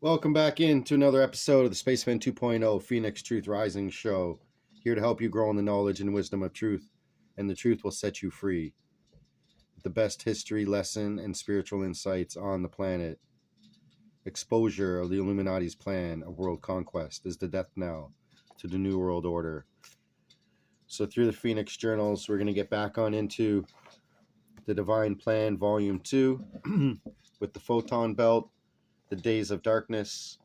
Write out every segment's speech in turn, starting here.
Welcome back into another episode of the Spaceman 2.0 Phoenix Truth Rising Show. Here to help you grow in the knowledge and wisdom of truth, and the truth will set you free. The best history, lesson, and spiritual insights on the planet. Exposure of the Illuminati's plan of world conquest is the death knell to the New World Order. So through the Phoenix Journals, we're going to get back on into the Divine Plan, Volume 2, with the Photon Belt, the days of darkness,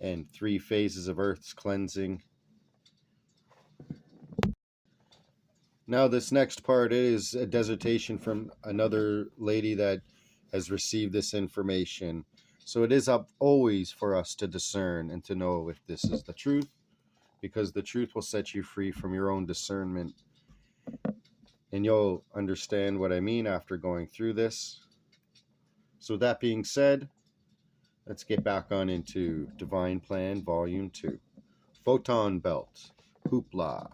and 3 phases of Earth's cleansing. Now this next part is a dissertation from another lady that has received this information. So it is up always for us to discern and to know if this is the truth, because the truth will set you free from your own discernment. And you'll understand what I mean after going through this. So with that being said, let's get back on into Divine Plan, Volume 2. Photon Belt, HOOPLA.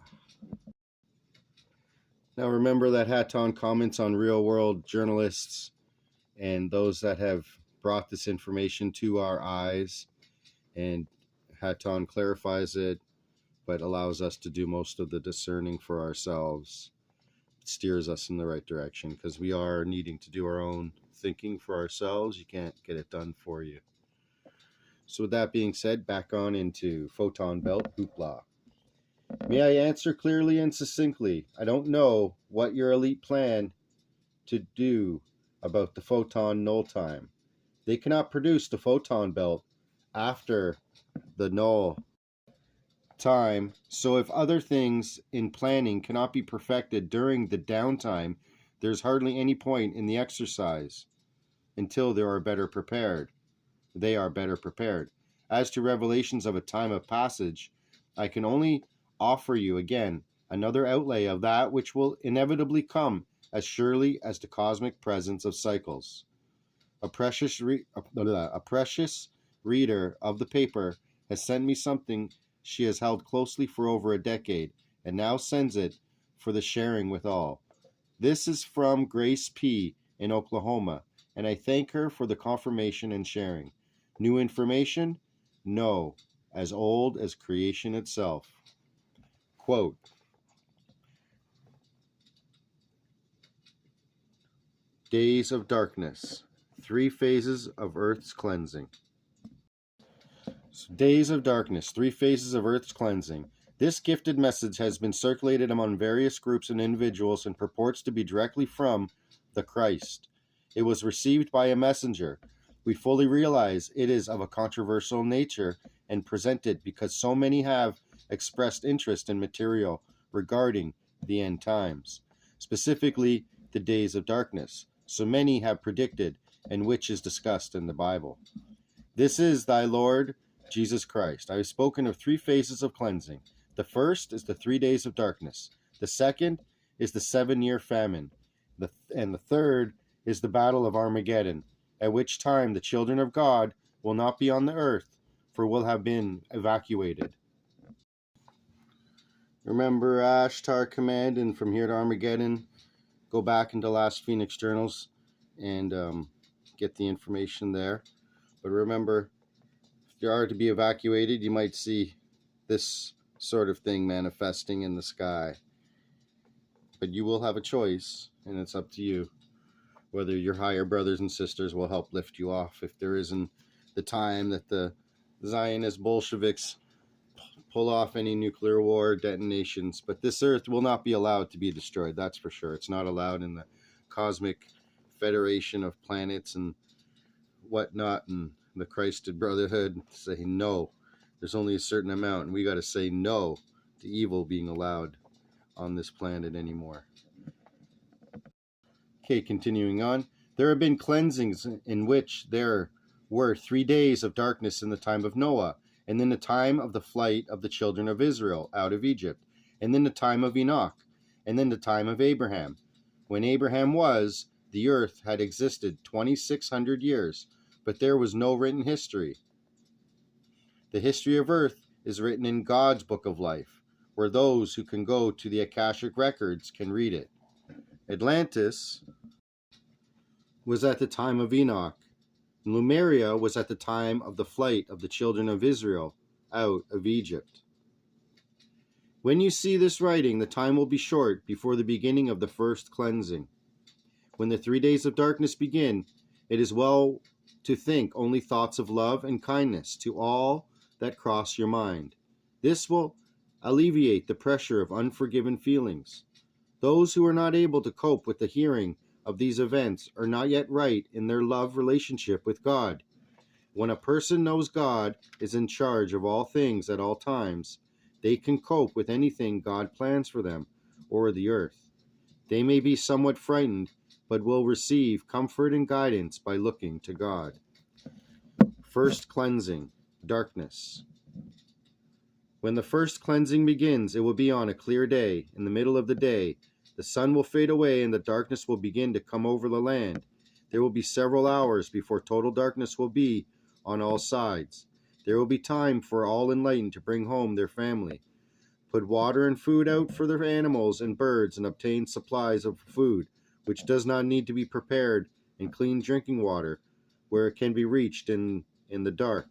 Now remember that HATONN comments on real-world journalists and those that have brought this information to our eyes, and HATONN clarifies it, but allows us to do most of the discerning for ourselves. It steers us in the right direction, because we are needing to do our own thinking for ourselves. You can't get it done for you. So with that being said, back on into Photon Belt, HOOPLA. May I answer clearly and succinctly? I don't know what your elite plan to do about the photon null time. They cannot produce the photon belt after the null time. So if other things in planning cannot be perfected during the downtime, there's hardly any point in the exercise until they are better prepared. As to revelations of a time of passage, I can only offer you again another outlay of that which will inevitably come as surely as the cosmic presence of cycles. A precious reader of the paper has sent me something she has held closely for over a decade, and now sends it for the sharing with all. This is from Grace P. in Oklahoma, and I thank her for the confirmation and sharing. New information? No, as old as creation itself. Quote, Days of Darkness, 3 phases of Earth's cleansing. So, Days of Darkness, 3 phases of Earth's cleansing. This gifted message has been circulated among various groups and individuals and purports to be directly from the Christ. It was received by a messenger. We fully realize it is of a controversial nature and presented because so many have expressed interest in material regarding the end times, specifically the days of darkness. So many have predicted, and which is discussed in the Bible. This is thy Lord Jesus Christ. I have spoken of 3 phases of cleansing. The first is the 3 days of darkness. The second is the 7-year famine. And the third is the battle of Armageddon, at which time the children of God will not be on the earth, for will have been evacuated. Remember Ashtar Command, and from here to Armageddon, go back into last Phoenix Journals and get the information there. But remember, if you are to be evacuated, you might see this sort of thing manifesting in the sky. But you will have a choice, and it's up to you whether your higher brothers and sisters will help lift you off if there isn't the time that the Zionist Bolsheviks pull off any nuclear war detonations. But this earth will not be allowed to be destroyed, that's for sure. It's not allowed in the cosmic federation of planets and whatnot, and the Christed Brotherhood say no. There's only a certain amount, and we got to say no to evil being allowed on this planet anymore. Okay, continuing on. There have been cleansings in which there were 3 days of darkness in the time of Noah, and then the time of the flight of the children of Israel out of Egypt, and then the time of Enoch, and then the time of Abraham. When Abraham was, the earth had existed 2,600 years, but there was no written history. The history of earth is written in God's book of life, where those who can go to the Akashic records can read it. Atlantis was at the time of Enoch, Lemuria was at the time of the flight of the children of Israel out of Egypt. When you see this writing, the time will be short before the beginning of the first cleansing. When the 3 days of darkness begin, it is well to think only thoughts of love and kindness to all that cross your mind. This will alleviate the pressure of unforgiven feelings. Those who are not able to cope with the hearing of these events are not yet right in their love relationship with God. When a person knows God is in charge of all things at all times, they can cope with anything God plans for them or the earth. They may be somewhat frightened, but will receive comfort and guidance by looking to God. First cleansing, darkness. When the first cleansing begins, it will be on a clear day. In the middle of the day, the sun will fade away and the darkness will begin to come over the land. There will be several hours before total darkness will be on all sides. There will be time for all enlightened to bring home their family, put water and food out for their animals and birds, and obtain supplies of food, which does not need to be prepared, and clean drinking water, where it can be reached in the dark.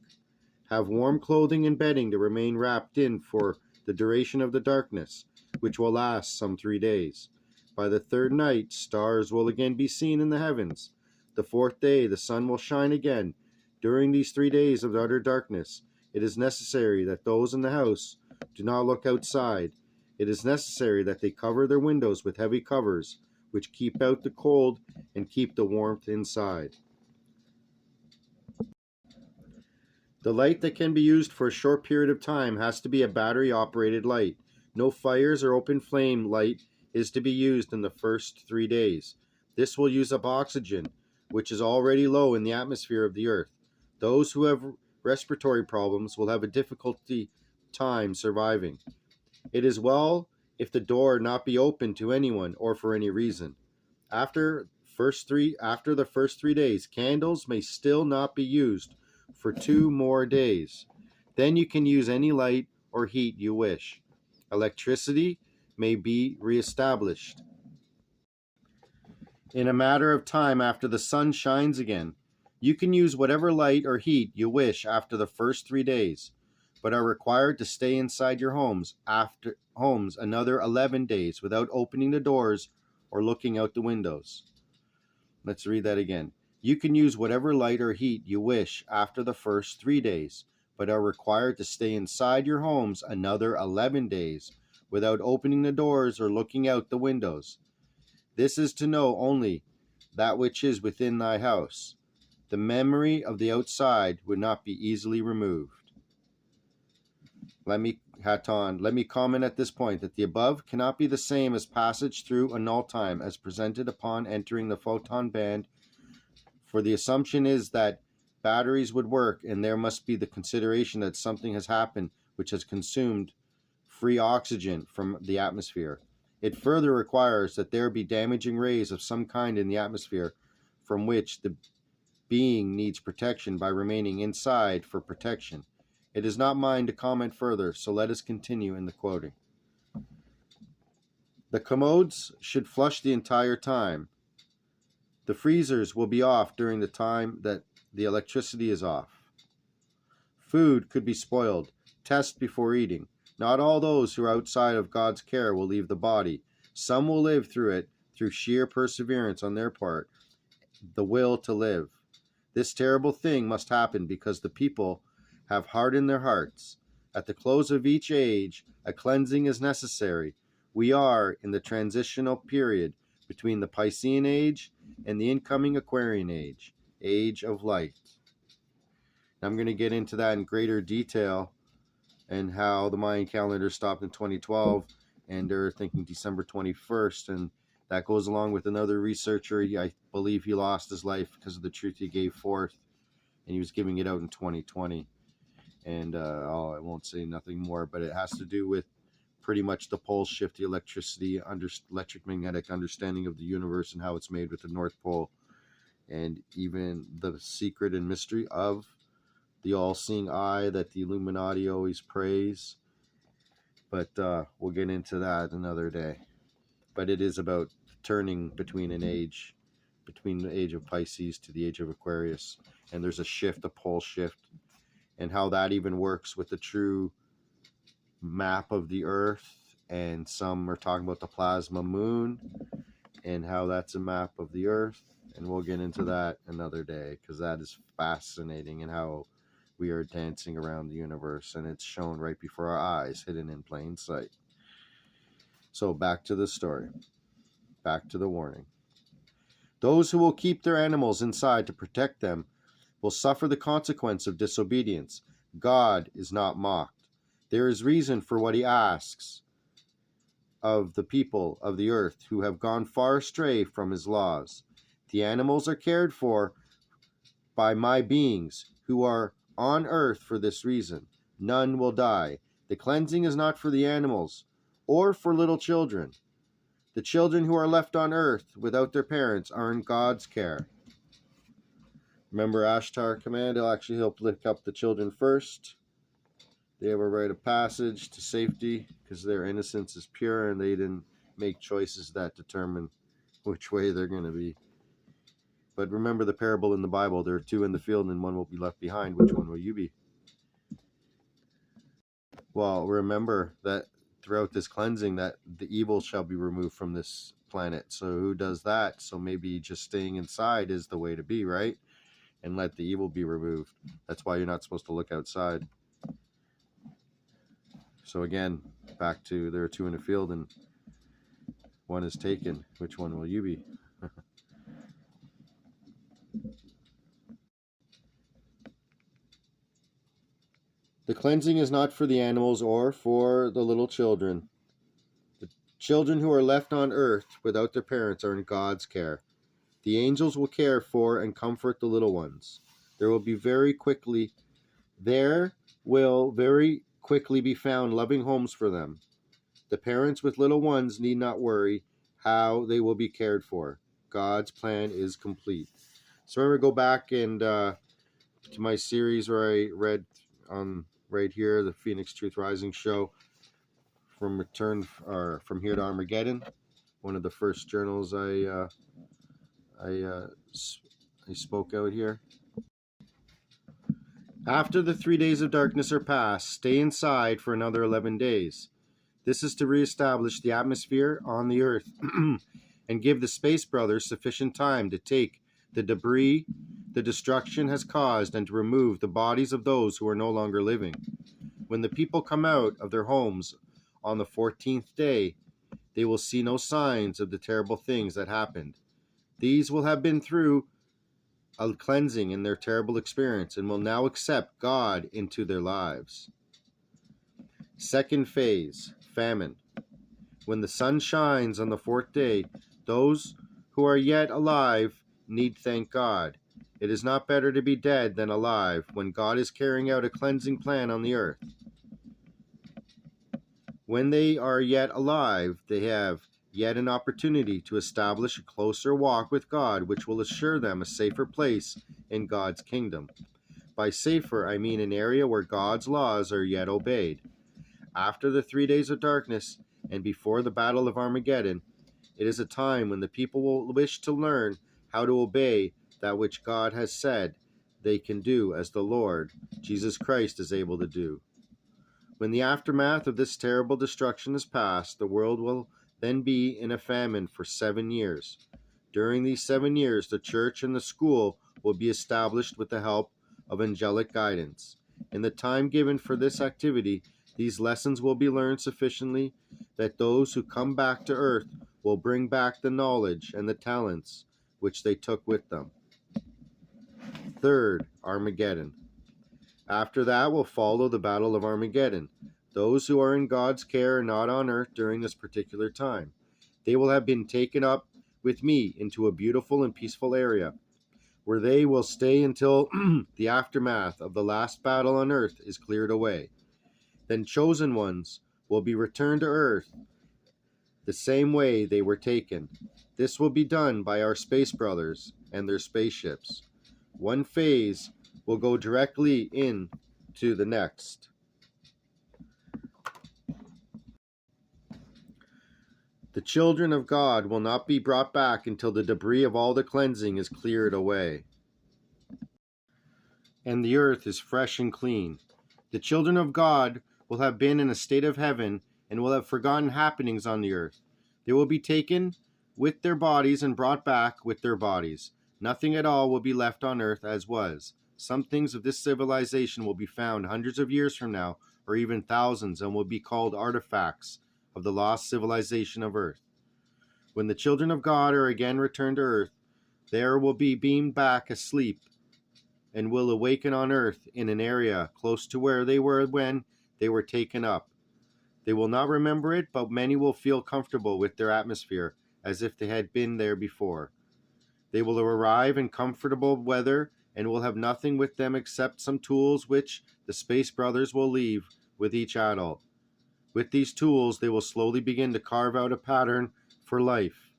Have warm clothing and bedding to remain wrapped in for the duration of the darkness, which will last some 3 days. By the third night, stars will again be seen in the heavens. The fourth day, the sun will shine again. During these 3 days of utter darkness, it is necessary that those in the house do not look outside. It is necessary that they cover their windows with heavy covers, which keep out the cold and keep the warmth inside. The light that can be used for a short period of time has to be a battery-operated light. No fires or open flame light is to be used in the first 3 days. This will use up oxygen, which is already low in the atmosphere of the earth. Those who have respiratory problems will have a difficulty time surviving. It is well if the door not be open to anyone or for any reason. After the first 3 days, candles may still not be used for 2 more days. Then you can use any light or heat you wish. Electricity may be reestablished in a matter of time after the sun shines again. You can use whatever light or heat you wish after the first 3 days, but are required to stay inside your homes another 11 days without opening the doors or looking out the windows. Let's read that again. You can use whatever light or heat you wish after the first 3 days, but are required to stay inside your homes another 11 days without opening the doors or looking out the windows. This is to know only that which is within thy house. The memory of the outside would not be easily removed. Let me comment at this point that the above cannot be the same as passage through a null time as presented upon entering the photon band, for the assumption is that batteries would work, and there must be the consideration that something has happened which has consumed free oxygen from the atmosphere. It further requires that there be damaging rays of some kind in the atmosphere from which the being needs protection by remaining inside for protection. It is not mine to comment further, so let us continue in the quoting. The commodes should flush the entire time. The freezers will be off during the time that the electricity is off. Food could be spoiled. Test before eating. Not all those who are outside of God's care will leave the body. Some will live through it through sheer perseverance on their part, the will to live. This terrible thing must happen because the people have hardened their hearts. At the close of each age, a cleansing is necessary. We are in the transitional period between the Piscean age and the incoming Aquarian age, age of light. I'm going to get into that in greater detail and how the Mayan calendar stopped in 2012 and they're thinking December 21st, and that goes along with another researcher. I believe he lost his life because of the truth he gave forth, and he was giving it out in 2020. And I won't say nothing more, but it has to do with pretty much the pole shift, the electricity, electric magnetic understanding of the universe and how it's made with the North Pole, and even the secret and mystery of the all-seeing eye that the Illuminati always praise. But we'll get into that another day. But it is about turning between an age between the age of Pisces to the age of Aquarius. And there's a shift, a pole shift, and how that even works with the true map of the Earth. And some are talking about the plasma moon and how that's a map of the Earth. And we'll get into that another day, because that is fascinating, and how we are dancing around the universe, and it's shown right before our eyes, hidden in plain sight. So back to the story, back to the warning. Those who will keep their animals inside to protect them will suffer the consequence of disobedience. God is not mocked. There is reason for what he asks of the people of the earth who have gone far astray from his laws. The animals are cared for by my beings who are on earth for this reason. None will die. The cleansing is not for the animals or for little children. The children who are left on earth without their parents are in God's care. Remember Ashtar command, he'll pick up the children first. They have a rite of passage to safety because their innocence is pure and they didn't make choices that determine which way they're going to be. But remember the parable in the Bible, there are two in the field and one will be left behind. Which one will you be? Well, remember that throughout this cleansing that the evil shall be removed from this planet. So who does that? So maybe just staying inside is the way to be, right? And let the evil be removed. That's why you're not supposed to look outside. So again, back to there are two in the field and one is taken. Which one will you be? The cleansing is not for the animals or for the little children. The children who are left on earth without their parents are in God's care. The angels will care for and comfort the little ones. There will very quickly be found loving homes for them. The parents with little ones need not worry how they will be cared for. God's plan is complete. So remember, go back and to my series where I read on right here, the Phoenix Truth Rising show, from Here to Armageddon, one of the first journals I spoke out here. After the 3 days of darkness are past, stay inside for another 11 days. This is to reestablish the atmosphere on the Earth and give the Space Brothers sufficient time to take the debris the destruction has caused and to remove the bodies of those who are no longer living. When the people come out of their homes on the 14th day, they will see no signs of the terrible things that happened. These will have been through a cleansing in their terrible experience and will now accept God into their lives. Second phase, famine. When the sun shines on the 4th day, those who are yet alive need thank God. It is not better to be dead than alive when God is carrying out a cleansing plan on the earth. When they are yet alive, they have yet an opportunity to establish a closer walk with God, which will assure them a safer place in God's kingdom. By safer, I mean an area where God's laws are yet obeyed. After the 3 days of darkness and before the battle of Armageddon, it is a time when the people will wish to learn how to obey that which God has said they can do, as the Lord Jesus Christ is able to do. When the aftermath of this terrible destruction is past, the world will then be in a famine for 7 years. During these 7 years, the church and the school will be established with the help of angelic guidance. In the time given for this activity, these lessons will be learned sufficiently that those who come back to earth will bring back the knowledge and the talents which they took with them. Third, Armageddon. After that will follow the Battle of Armageddon. Those who are in God's care are not on earth during this particular time. They will have been taken up with me into a beautiful and peaceful area, where they will stay until the aftermath of the last battle on earth is cleared away. Then chosen ones will be returned to earth the same way they were taken. This will be done by our space brothers and their spaceships. One phase will go directly into the next. The children of God will not be brought back until the debris of all the cleansing is cleared away, and the earth is fresh and clean. The children of God will have been in a state of heaven and will have forgotten happenings on the earth. They will be taken with their bodies and brought back with their bodies. Nothing at all will be left on earth as was. Some things of this civilization will be found hundreds of years from now, or even thousands, and will be called artifacts of the lost civilization of earth. When the children of God are again returned to earth, there will be beamed back asleep and will awaken on earth in an area close to where they were when they were taken up. They will not remember it, but many will feel comfortable with their atmosphere as if they had been there before. They will arrive in comfortable weather and will have nothing with them except some tools which the Space Brothers will leave with each adult. With these tools, they will slowly begin to carve out a pattern for life.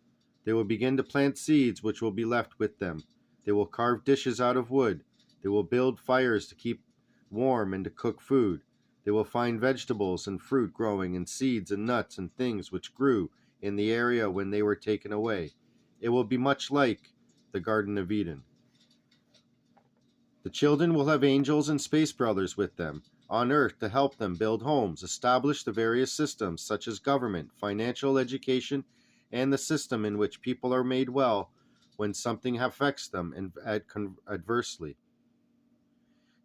They will begin to plant seeds which will be left with them. They will carve dishes out of wood. They will build fires to keep warm and to cook food. They will find vegetables and fruit growing, and seeds and nuts and things which grew in the area when they were taken away. It will be much like the Garden of Eden. The children will have angels and space brothers with them on earth to help them build homes, establish the various systems such as government, financial, education, and the system in which people are made well when something affects them adversely.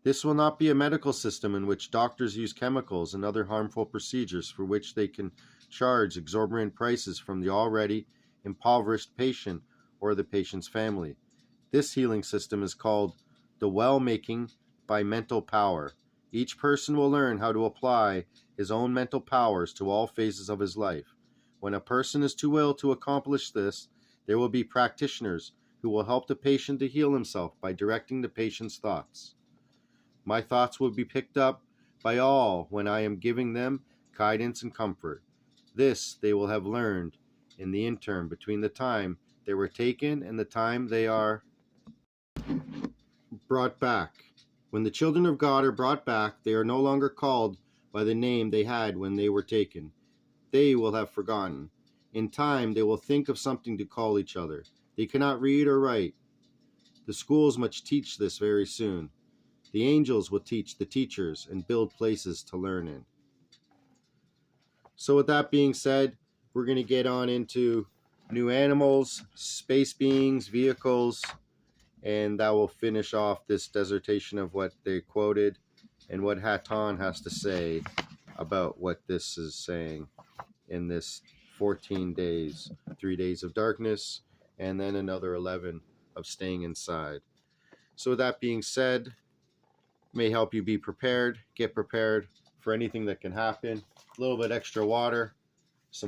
This will not be a medical system in which doctors use chemicals and other harmful procedures for which they can charge exorbitant prices from the already impoverished patient or the patient's family. This healing system is called the well-making by mental power. Each person will learn how to apply his own mental powers to all phases of his life. When a person is too ill to accomplish this, there will be practitioners who will help the patient to heal himself by directing the patient's thoughts. My thoughts will be picked up by all when I am giving them guidance and comfort. This they will have learned in the interim between the time they were taken and the time they are brought back. When the children of God are brought back, they are no longer called by the name they had when they were taken. They will have forgotten. In time, they will think of something to call each other. They cannot read or write. The schools must teach this very soon. The angels will teach the teachers and build places to learn in. So with that being said, we're going to get on into new animals, space beings, vehicles, and that will finish off this dissertation of what they quoted and what HATONN has to say about what this is saying in this 14 days, 3 days of darkness, and then another 11 of staying inside. So with that being said, may help you be prepared, get prepared for anything that can happen. A little bit extra water